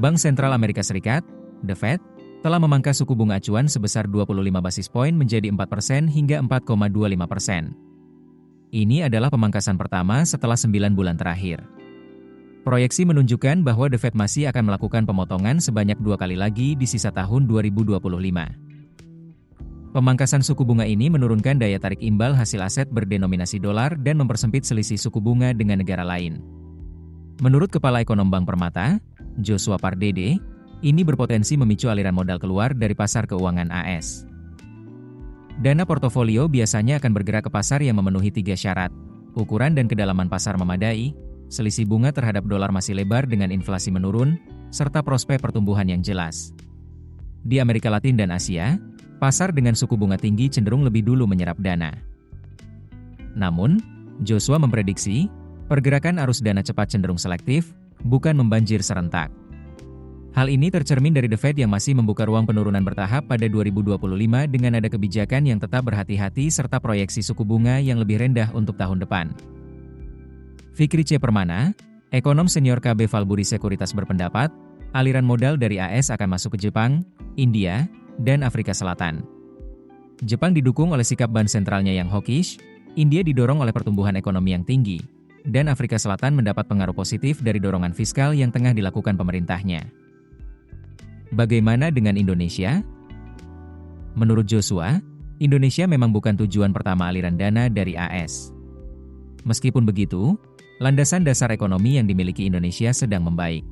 Bank Sentral Amerika Serikat, The Fed, telah memangkas suku bunga acuan sebesar 25 basis poin menjadi 4% hingga 4,25%. Ini adalah pemangkasan pertama setelah 9 bulan terakhir. Proyeksi menunjukkan bahwa The Fed masih akan melakukan pemotongan sebanyak 2 kali lagi di sisa tahun 2025. Pemangkasan suku bunga ini menurunkan daya tarik imbal hasil aset berdenominasi dolar dan mempersempit selisih suku bunga dengan negara lain. Menurut Kepala Ekonom Bank Permata, Joshua Pardede, ini berpotensi memicu aliran modal keluar dari pasar keuangan AS. Dana portofolio biasanya akan bergerak ke pasar yang memenuhi 3 syarat: ukuran dan kedalaman pasar memadai, selisih bunga terhadap dolar masih lebar dengan inflasi menurun, serta prospek pertumbuhan yang jelas. Di Amerika Latin dan Asia, pasar dengan suku bunga tinggi cenderung lebih dulu menyerap dana. Namun, Joshua memprediksi, pergerakan arus dana cepat cenderung selektif, bukan membanjir serentak. Hal ini tercermin dari The Fed yang masih membuka ruang penurunan bertahap pada 2025 dengan ada kebijakan yang tetap berhati-hati serta proyeksi suku bunga yang lebih rendah untuk tahun depan. Fikri C. Permana, ekonom senior KB Valburi Sekuritas berpendapat, aliran modal dari AS akan masuk ke Jepang, India, dan Afrika Selatan. Jepang didukung oleh sikap bank sentralnya yang hawkish, India didorong oleh pertumbuhan ekonomi yang tinggi, dan Afrika Selatan mendapat pengaruh positif dari dorongan fiskal yang tengah dilakukan pemerintahnya. Bagaimana dengan Indonesia? Menurut Joshua, Indonesia memang bukan tujuan pertama aliran dana dari AS. Meskipun begitu, landasan dasar ekonomi yang dimiliki Indonesia sedang membaik.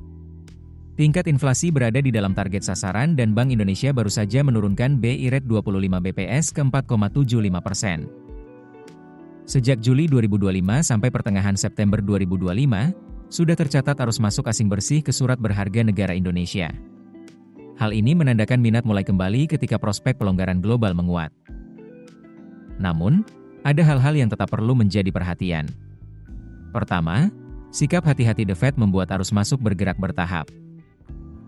Tingkat inflasi berada di dalam target sasaran dan Bank Indonesia baru saja menurunkan BI rate 25 BPS ke 4,75%. Sejak Juli 2025 sampai pertengahan September 2025, sudah tercatat arus masuk asing bersih ke surat berharga negara Indonesia. Hal ini menandakan minat mulai kembali ketika prospek pelonggaran global menguat. Namun, ada hal-hal yang tetap perlu menjadi perhatian. Pertama, sikap hati-hati The Fed membuat arus masuk bergerak bertahap.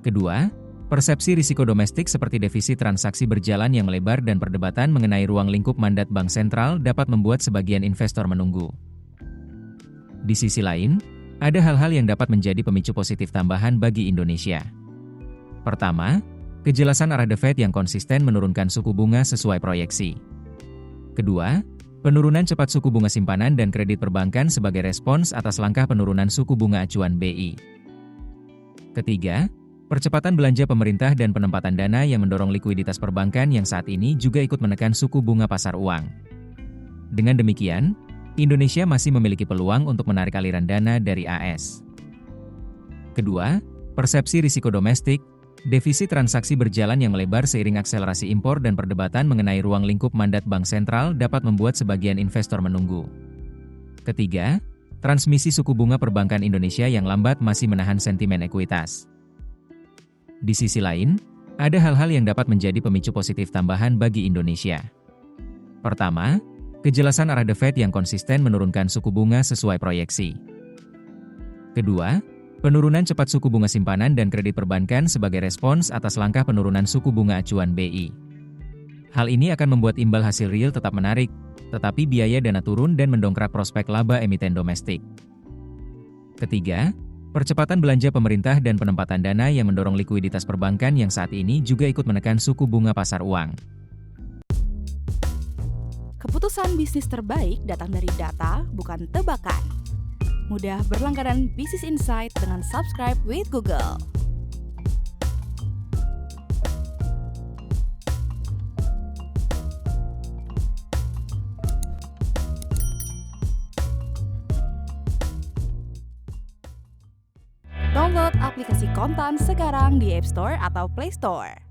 Kedua, persepsi risiko domestik seperti defisit transaksi berjalan yang melebar dan perdebatan mengenai ruang lingkup mandat bank sentral dapat membuat sebagian investor menunggu. Di sisi lain, ada hal-hal yang dapat menjadi pemicu positif tambahan bagi Indonesia. Pertama, kejelasan arah The Fed yang konsisten menurunkan suku bunga sesuai proyeksi. Kedua, penurunan cepat suku bunga simpanan dan kredit perbankan sebagai respons atas langkah penurunan suku bunga acuan BI. Ketiga, percepatan belanja pemerintah dan penempatan dana yang mendorong likuiditas perbankan yang saat ini juga ikut menekan suku bunga pasar uang. Dengan demikian, Indonesia masih memiliki peluang untuk menarik aliran dana dari AS. Kedua, persepsi risiko domestik, defisit transaksi berjalan yang melebar seiring akselerasi impor dan perdebatan mengenai ruang lingkup mandat bank sentral dapat membuat sebagian investor menunggu. Ketiga, transmisi suku bunga perbankan Indonesia yang lambat masih menahan sentimen ekuitas. Di sisi lain, ada hal-hal yang dapat menjadi pemicu positif tambahan bagi Indonesia. Pertama, kejelasan arah The Fed yang konsisten menurunkan suku bunga sesuai proyeksi. Kedua, penurunan cepat suku bunga simpanan dan kredit perbankan sebagai respons atas langkah penurunan suku bunga acuan BI. Hal ini akan membuat imbal hasil real tetap menarik, tetapi biaya dana turun dan mendongkrak prospek laba emiten domestik. Ketiga, percepatan belanja pemerintah dan penempatan dana yang mendorong likuiditas perbankan yang saat ini juga ikut menekan suku bunga pasar uang. Keputusan bisnis terbaik datang dari data, bukan tebakan. Mudah berlangganan Business Insight dengan subscribe with Google. Download aplikasi Kontan sekarang di App Store atau Play Store.